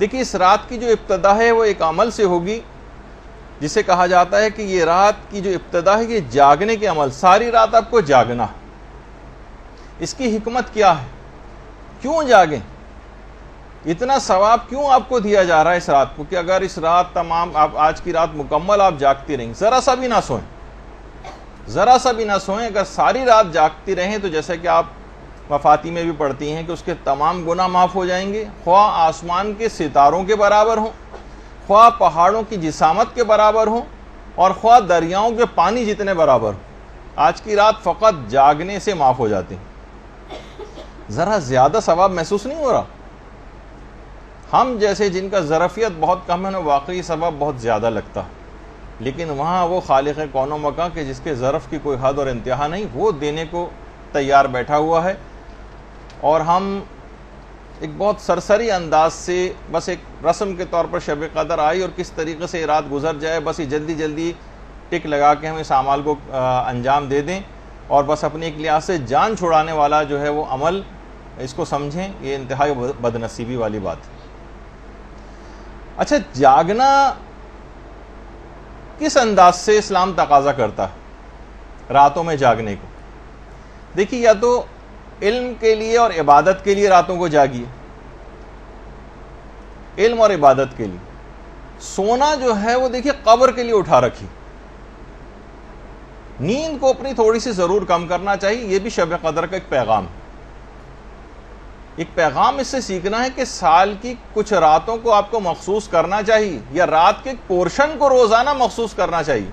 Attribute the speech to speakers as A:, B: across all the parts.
A: دیکھیے اس رات کی جو ابتدا ہے وہ ایک عمل سے ہوگی جسے کہا جاتا ہے کہ یہ رات کی جو ابتدا ہے یہ جاگنے کے عمل، ساری رات آپ کو جاگنا ہے۔ اس کی حکمت کیا ہے؟ کیوں جاگیں؟ اتنا ثواب کیوں آپ کو دیا جا رہا ہے اس رات کو کہ اگر اس رات تمام آپ آج کی رات مکمل آپ جاگتی رہیں، ذرا سا بھی نہ سوئیں، ذرا سا بھی نہ سوئیں، اگر ساری رات جاگتی رہیں تو جیسے کہ آپ مفاتی میں بھی پڑھتی ہیں کہ اس کے تمام گناہ معاف ہو جائیں گے، خواہ آسمان کے ستاروں کے برابر ہوں، خواہ پہاڑوں کی جسامت کے برابر ہوں، اور خواہ دریاؤں کے پانی جتنے برابر ہوں۔ آج کی رات فقط جاگنے سے معاف ہو جاتی ہیں۔ ذرا زیادہ ثواب محسوس نہیں ہو رہا؟ ہم جیسے جن کا ظرفیت بہت کم ہے انہیں واقعی ثواب بہت زیادہ لگتا ہے، لیکن وہاں وہ خالق کون و مکان کہ جس کے ظرف کی کوئی حد اور انتہا نہیں، وہ دینے کو تیار بیٹھا ہوا ہے، اور ہم ایک بہت سرسری انداز سے بس ایک رسم کے طور پر شب قدر آئی اور کس طریقے سے یہ رات گزر جائے، بس یہ جلدی جلدی ٹک لگا کے ہم اس اعمال کو انجام دے دیں، اور بس اپنے ایک لحاظ سے جان چھڑانے والا جو ہے وہ عمل اس کو سمجھیں، یہ انتہائی بدنصیبی والی بات ہے۔ اچھا، جاگنا کس انداز سے اسلام تقاضا کرتا ہے راتوں میں جاگنے کو؟ دیکھیے، یا تو علم کے لیے اور عبادت کے لیے راتوں کو جاگیے، علم اور عبادت کے لیے۔ سونا جو ہے وہ دیکھیے قبر کے لیے اٹھا رکھی، نیند کو اپنی تھوڑی سی ضرور کم کرنا چاہیے، یہ بھی شب قدر کا ایک پیغام ہے۔ ایک پیغام اس سے سیکھنا ہے کہ سال کی کچھ راتوں کو آپ کو مخصوص کرنا چاہیے، یا رات کے ایک پورشن کو روزانہ مخصوص کرنا چاہیے۔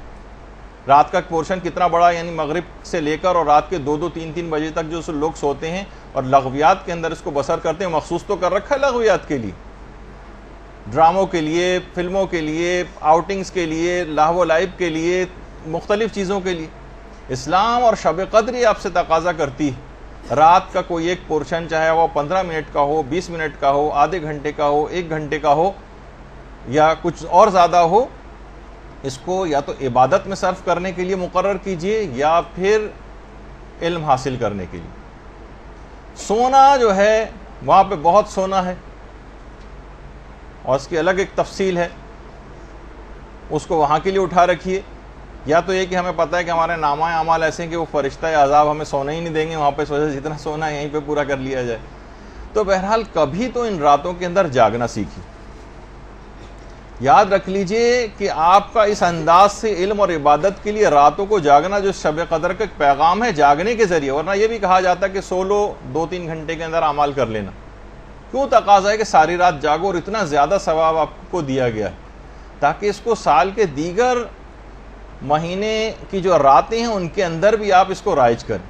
A: رات کا ایک پورشن کتنا بڑا، یعنی مغرب سے لے کر اور رات کے 2-2 3-3 بجے تک جو لوگ سوتے ہیں اور لغویات کے اندر اس کو بسر کرتے ہیں، مخصوص تو کر رکھا ہے لغویات کے لیے، ڈراموں کے لیے، فلموں کے لیے، آؤٹنگز کے لیے، لاہو و لعب کے لیے، مختلف چیزوں کے لیے۔ اسلام اور شب قدر یہ آپ سے تقاضا کرتی ہے رات کا کوئی ایک پورشن، چاہے وہ 15 منٹ کا ہو، 20 منٹ کا ہو، آدھے گھنٹے کا ہو، 1 گھنٹے کا ہو، یا کچھ اور زیادہ ہو، اس کو یا تو عبادت میں صرف کرنے کے لیے مقرر کیجئے یا پھر علم حاصل کرنے کے لیے۔ سونا جو ہے وہاں پہ بہت سونا ہے اور اس کی الگ ایک تفصیل ہے، اس کو وہاں کے لیے اٹھا رکھیے، یا تو یہ کہ ہمیں پتہ ہے کہ ہمارے نامہ اعمال ایسے ہیں کہ وہ فرشتہ عذاب ہمیں سونا ہی نہیں دیں گے وہاں پہ، اس وجہ سے جتنا سونا ہے یہیں پہ پورا کر لیا جائے۔ تو بہرحال کبھی تو ان راتوں کے اندر جاگنا سیکھیے۔ یاد رکھ لیجئے کہ آپ کا اس انداز سے علم اور عبادت کے لیے راتوں کو جاگنا جو شب قدر کا ایک پیغام ہے جاگنے کے ذریعے، ورنہ یہ بھی کہا جاتا ہے کہ سو لو 2-3 گھنٹے کے اندر اعمال کر لینا۔ کیوں تقاضا ہے کہ ساری رات جاگو اور اتنا زیادہ ثواب آپ کو دیا گیا ہے؟ تاکہ اس کو سال کے دیگر مہینے کی جو راتیں ہیں ان کے اندر بھی آپ اس کو رائج کریں،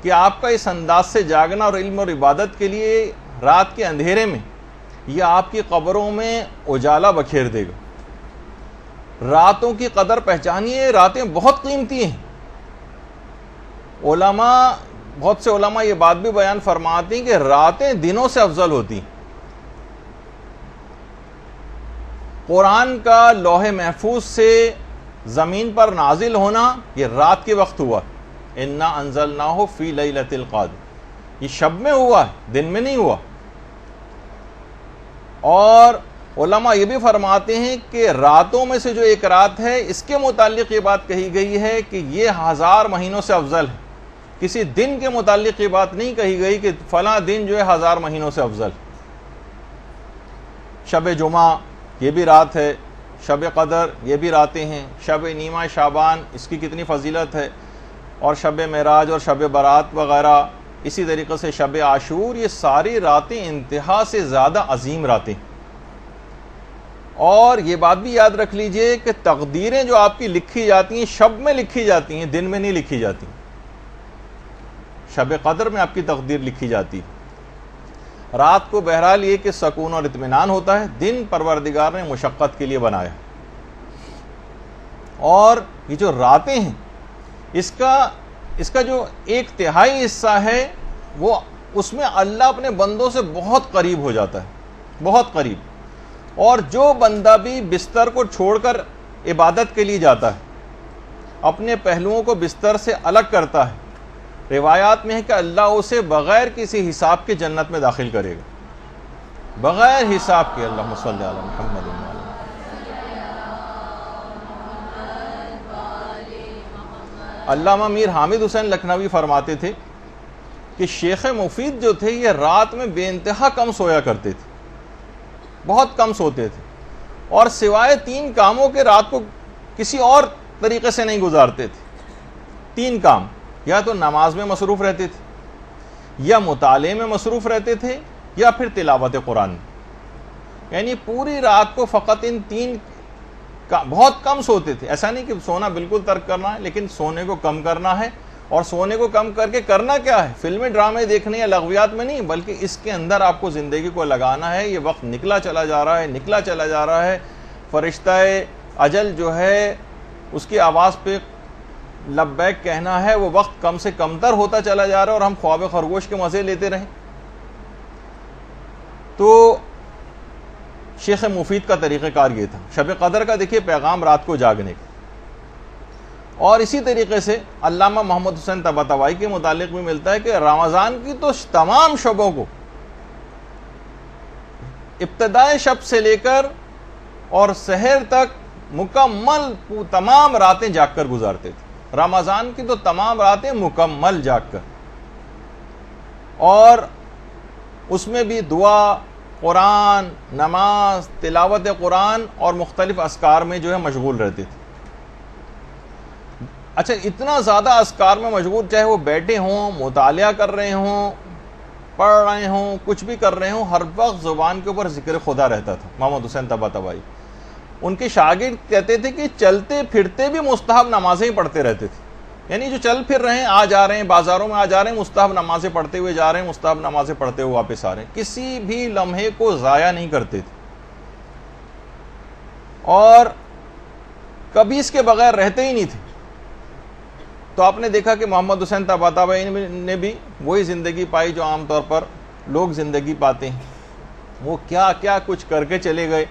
A: کہ آپ کا اس انداز سے جاگنا اور علم اور عبادت کے لیے رات کے اندھیرے میں یہ آپ کی قبروں میں اجالا بکھیر دے گا۔ راتوں کی قدر پہچانیے، راتیں بہت قیمتی ہیں۔ بہت سے علماء یہ بات بھی بیان فرماتے ہیں کہ راتیں دنوں سے افضل ہوتی ہیں۔ قرآن کا لوح محفوظ سے زمین پر نازل ہونا یہ رات کے وقت ہوا، انا انزلناہ فی لیلۃ القدر، یہ شب میں ہوا ہے، دن میں نہیں ہوا۔ اور علماء یہ بھی فرماتے ہیں کہ راتوں میں سے جو ایک رات ہے اس کے متعلق یہ بات کہی گئی ہے کہ یہ 1000 مہینوں سے افضل ہے۔ کسی دن کے متعلق یہ بات نہیں کہی گئی کہ فلاں دن جو ہے 1000 مہینوں سے افضل۔ شب جمعہ یہ بھی رات ہے، شب قدر یہ بھی راتیں ہیں، شب نیمہ شعبان اس کی کتنی فضیلت ہے، اور شب معراج اور شب برات وغیرہ، اسی طریقے سے شب عاشور، یہ ساری راتیں انتہا سے زیادہ عظیم راتیں۔ اور یہ بات بھی یاد رکھ لیجئے کہ تقدیریں جو آپ کی لکھی جاتی ہیں شب میں لکھی جاتی ہیں، دن میں نہیں لکھی جاتی۔ شب قدر میں آپ کی تقدیر لکھی جاتی ہے۔ رات کو بہرحال یہ کہ سکون اور اطمینان ہوتا ہے، دن پروردگار نے مشقت کے لیے بنایا۔ اور یہ جو راتیں ہیں اس کا جو 1/3 حصہ ہے وہ اس میں اللہ اپنے بندوں سے بہت قریب ہو جاتا ہے، بہت قریب۔ اور جو بندہ بھی بستر کو چھوڑ کر عبادت کے لیے جاتا ہے، اپنے پہلوؤں کو بستر سے الگ کرتا ہے، روایات میں ہے کہ اللہ اسے بغیر کسی حساب کے جنت میں داخل کرے گا۔ بغیر حساب کے. اللہم صلی علی محمد. علامہ میر حامد حسین لکھنوی فرماتے تھے کہ شیخ مفید جو تھے یہ رات میں بے انتہا کم سویا کرتے تھے, بہت کم سوتے تھے, اور سوائے 3 کاموں کے رات کو کسی اور طریقے سے نہیں گزارتے تھے. 3 کام, یا تو نماز میں مصروف رہتے تھے, یا مطالعے میں مصروف رہتے تھے, یا پھر تلاوت قرآن. یعنی پوری رات کو فقط ان 3 بہت کم سوتے تھے. ایسا نہیں کہ سونا بالکل ترک کرنا ہے, لیکن سونے کو کم کرنا ہے. اور سونے کو کم کر کے کرنا کیا ہے؟ فلمیں ڈرامے دیکھنے یا لغویات میں نہیں, بلکہ اس کے اندر آپ کو زندگی کو لگانا ہے. یہ وقت نکلا چلا جا رہا ہے, نکلا چلا جا رہا ہے. فرشتہ اجل جو ہے اس کی آواز پہ لبیک کہنا ہے, وہ وقت کم سے کم تر ہوتا چلا جا رہا ہے, اور ہم خواب خرگوش کے مزے لیتے رہیں. تو شیخ مفید کا طریقہ کار یہ تھا. شب قدر کا دیکھیے پیغام رات کو جاگنے کا. اور اسی طریقے سے علامہ محمد حسین طباطبائی کے متعلق بھی ملتا ہے کہ رمضان کی تو تمام شبوں کو ابتدائے شب سے لے کر اور سحر تک مکمل تمام راتیں جاگ کر گزارتے تھے. رمضان کی تو تمام راتیں مکمل جاگ کر, اور اس میں بھی دعا, قرآن, نماز, تلاوت قرآن اور مختلف اذکار میں جو ہے مشغول رہتے تھے. اچھا, اتنا زیادہ اذکار میں مشغول, چاہے وہ بیٹھے ہوں, مطالعہ کر رہے ہوں, پڑھ رہے ہوں, کچھ بھی کر رہے ہوں, ہر وقت زبان کے اوپر ذکر خدا رہتا تھا. محمد حسین طباطبائی ان کے شاگرد کہتے تھے کہ چلتے پھرتے بھی مستحب نمازیں ہی پڑھتے رہتے تھے. یعنی جو چل پھر رہے ہیں, آ جا رہے ہیں, بازاروں میں آ جا رہے ہیں, مستحب نمازیں پڑھتے ہوئے جا رہے ہیں, مستحب نمازیں پڑھتے ہوئے واپس آ رہے ہیں. کسی بھی لمحے کو ضائع نہیں کرتے تھے, اور کبھی اس کے بغیر رہتے ہی نہیں تھے. تو آپ نے دیکھا کہ محمد حسین طباطبائی نے بھی وہی زندگی پائی جو عام طور پر لوگ زندگی پاتے ہیں. وہ کیا کیا کچھ کر کے چلے گئے,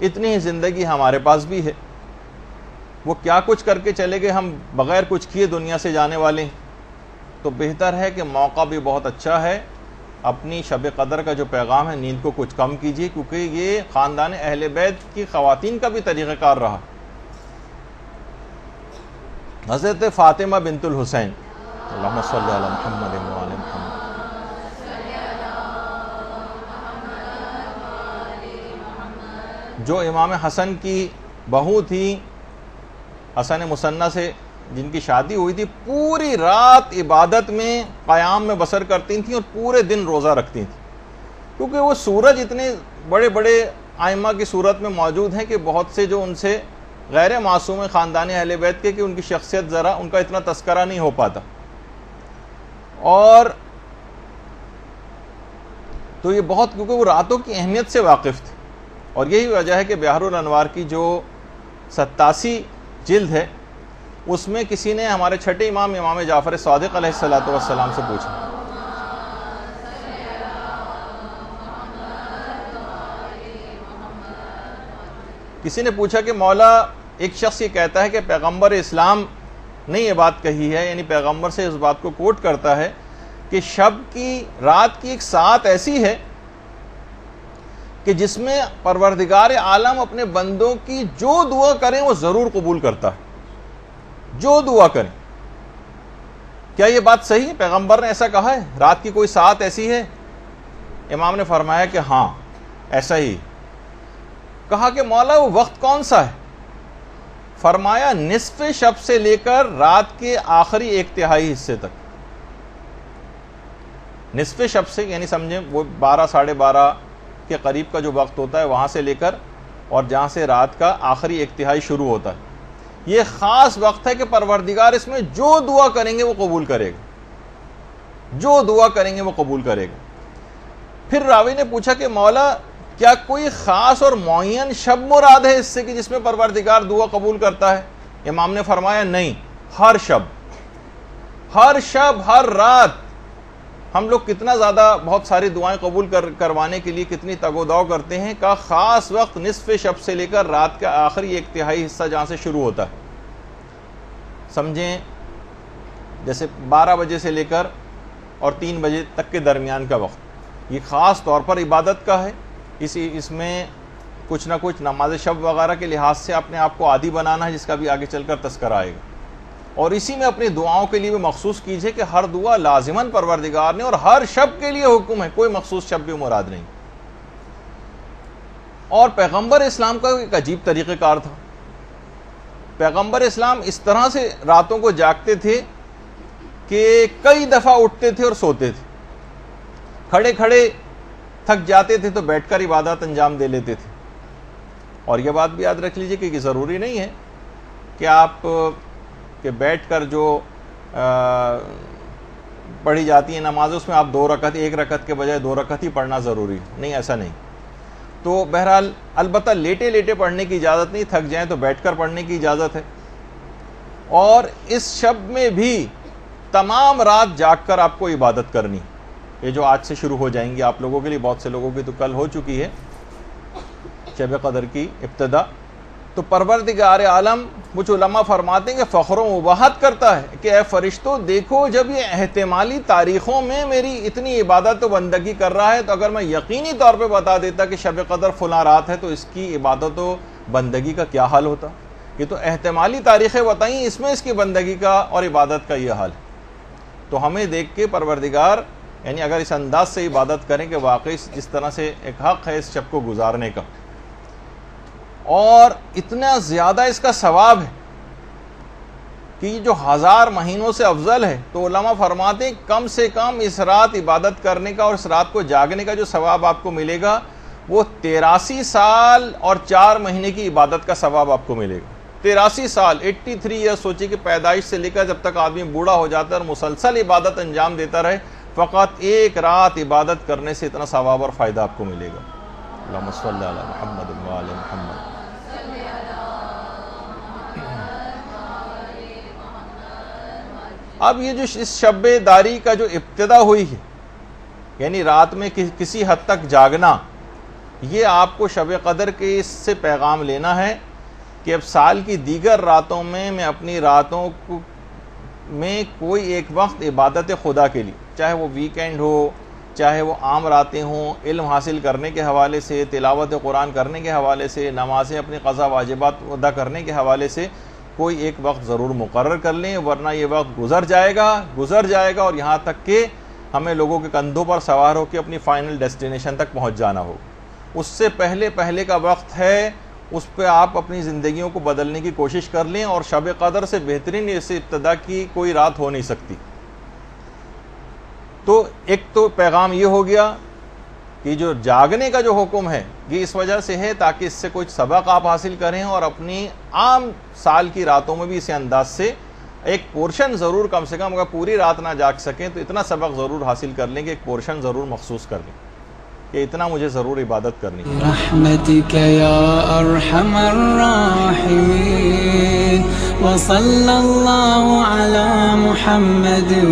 A: اتنی ہی زندگی ہمارے پاس بھی ہے. وہ کیا کچھ کر کے چلے گئے, ہم بغیر کچھ کیے دنیا سے جانے والے ہیں. تو بہتر ہے کہ موقع بھی بہت اچھا ہے, اپنی شب قدر کا جو پیغام ہے نیند کو کچھ کم کیجیے, کیونکہ یہ خاندان اہل بیت کی خواتین کا بھی طریقہ کار رہا. حضرت فاطمہ بنت الحسین, اللہم صلی علی محمد و آل محمد, جو امام حسن کی بہو تھی, حسن مثنیٰ سے جن کی شادی ہوئی تھی, پوری رات عبادت میں قیام میں بسر کرتی تھیں اور پورے دن روزہ رکھتی تھیں. کیونکہ وہ سورج اتنے بڑے بڑے ائمہ کی صورت میں موجود ہیں کہ بہت سے جو ان سے غیر معصوم خاندان اہل بیت کے, کہ ان کی شخصیت ذرا ان کا اتنا تذکرہ نہیں ہو پاتا. اور تو یہ بہت, کیونکہ وہ راتوں کی اہمیت سے واقف تھے. اور یہی وجہ ہے کہ بحر الانوار کی جو 87 جلد ہے, اس میں کسی نے ہمارے چھٹے امام جعفر صادق علیہ السلام سے پوچھا, کسی نے پوچھا کہ مولا, ایک شخص یہ کہتا ہے کہ پیغمبر اسلام نے یہ بات کہی ہے, یعنی پیغمبر سے اس بات کو کوٹ کرتا ہے کہ شب کی, رات کی ایک ساعت ایسی ہے کہ جس میں پروردگار عالم اپنے بندوں کی جو دعا کریں وہ ضرور قبول کرتا ہے, جو دعا کریں. کیا یہ بات صحیح ہے؟ پیغمبر نے ایسا کہا ہے, رات کی کوئی ساعت ایسی ہے؟ امام نے فرمایا کہ ہاں ایسا ہی. کہا کہ مولا وہ وقت کون سا ہے؟ فرمایا نصف شب سے لے کر رات کے آخری 1/3 حصے تک. نصف شب سے یعنی سمجھیں وہ 12 ساڑھے 12 کے قریب کا جو وقت ہوتا ہے, وہاں سے لے کر اور جہاں سے رات کا آخری 1/3 شروع ہوتا ہے, یہ خاص وقت ہے کہ پروردگار اس میں جو دعا کریں گے وہ قبول کرے گا, جو دعا کریں گے وہ قبول کرے گا. پھر راوی نے پوچھا کہ مولا کیا کوئی خاص اور معین شب مراد ہے اس سے کہ جس میں پروردگار دعا قبول کرتا ہے؟ امام نے فرمایا نہیں, ہر شب, ہر شب, ہر رات. ہم لوگ کتنا زیادہ بہت ساری دعائیں قبول کروانے کے لیے کتنی تگ و دو کرتے ہیں, کا خاص وقت نصف شب سے لے کر رات کا آخری 1/3 حصہ جہاں سے شروع ہوتا ہے. سمجھیں جیسے 12 بجے سے لے کر اور 3 بجے تک کے درمیان کا وقت, یہ خاص طور پر عبادت کا ہے. اس میں کچھ نہ کچھ نماز شب وغیرہ کے لحاظ سے اپنے آپ کو عادی بنانا ہے، جس کا بھی آگے چل کر تذکرہ آئے گا. اور اسی میں اپنی دعاؤں کے لیے بھی مخصوص کیجئے کہ ہر دعا لازماً پروردگار نے اور ہر شب کے لیے حکم ہے، کوئی مخصوص شب بھی مراد نہیں. اور پیغمبر اسلام کا ایک عجیب طریقہ کار تھا. پیغمبر اسلام اس طرح سے راتوں کو جاگتے تھے کہ کئی دفعہ اٹھتے تھے اور سوتے تھے. کھڑے کھڑے تھک جاتے تھے تو بیٹھ کر عبادت انجام دے لیتے تھے. اور یہ بات بھی یاد رکھ لیجئے کہ یہ ضروری نہیں ہے کہ آپ کہ بیٹھ کر جو پڑھی جاتی ہیں نماز اس میں آپ 2 رکعت 1 رکعت کے بجائے 2 رکعت ہی پڑھنا ضروری نہیں، ایسا نہیں. تو بہرحال البتہ لیٹے لیٹے پڑھنے کی اجازت نہیں، تھک جائیں تو بیٹھ کر پڑھنے کی اجازت ہے. اور اس شب میں بھی تمام رات جاگ کر آپ کو عبادت کرنی. یہ جو آج سے شروع ہو جائیں گی آپ لوگوں کے لیے، بہت سے لوگوں کی تو کل ہو چکی ہے شب قدر کی ابتدا. تو پروردگار عالم کچھ علماء فرماتے ہیں کہ فخر و مباحت کرتا ہے کہ اے فرشتوں دیکھو، جب یہ احتمالی تاریخوں میں میری اتنی عبادت و بندگی کر رہا ہے، تو اگر میں یقینی طور پہ بتا دیتا کہ شب قدر فلاں رات ہے تو اس کی عبادت و بندگی کا کیا حال ہوتا. یہ تو احتمالی تاریخیں بتائیں، اس میں اس کی بندگی کا اور عبادت کا یہ حال ہے. تو ہمیں دیکھ کے پروردگار یعنی اگر اس انداز سے عبادت کریں کہ واقعی جس طرح سے ایک حق ہے اس شب کو گزارنے کا، اور اتنا زیادہ اس کا ثواب ہے کہ یہ جو 1000 مہینوں سے افضل ہے، تو علماء فرماتے ہیں کم سے کم اس رات عبادت کرنے کا اور اس رات کو جاگنے کا جو ثواب آپ کو ملے گا وہ 83 سال اور 4 مہینے کی عبادت کا ثواب آپ کو ملے گا. 83 سال 83 ایئر، سوچیں کہ پیدائش سے لے کر جب تک آدمی بوڑھا ہو جاتا ہے اور مسلسل عبادت انجام دیتا رہے، فقط ایک رات عبادت کرنے سے اتنا ثواب اور فائدہ آپ کو ملے گا. اللہم صلی علی محمد و آل محمد. اب یہ جو اس شب داری کا جو ابتدا ہوئی ہے، یعنی رات میں کسی حد تک جاگنا، یہ آپ کو شب قدر کے اس سے پیغام لینا ہے کہ اب سال کی دیگر راتوں میں میں اپنی راتوں میں کوئی ایک وقت عبادت خدا کے لیے، چاہے وہ ویکینڈ ہو، چاہے وہ عام راتیں ہوں، علم حاصل کرنے کے حوالے سے، تلاوت قرآن کرنے کے حوالے سے، نمازیں اپنی قضا واجبات ادا کرنے کے حوالے سے کوئی ایک وقت ضرور مقرر کر لیں، ورنہ یہ وقت گزر جائے گا اور یہاں تک کہ ہمیں لوگوں کے کندھوں پر سوار ہو کے اپنی فائنل ڈیسٹینیشن تک پہنچ جانا ہو. اس سے پہلے کا وقت ہے، اس پہ آپ اپنی زندگیوں کو بدلنے کی کوشش کر لیں. اور شب قدر سے بہترین اس ابتدا کی کوئی رات ہو نہیں سکتی. تو ایک تو پیغام یہ ہو گیا کہ جو جاگنے کا جو حکم ہے یہ اس وجہ سے ہے تاکہ اس سے کچھ سبق آپ حاصل کریں اور اپنی عام سال کی راتوں میں بھی اسی انداز سے ایک پورشن ضرور، کم سے کم اگر پوری رات نہ جاگ سکیں تو اتنا سبق ضرور حاصل کر لیں کہ ایک پورشن ضرور مخصوص کر لیں کہ اتنا مجھے ضرور عبادت کرنی ہے.
B: برحمتک یا ارحم الراحمین وصلی اللہ علی محمد و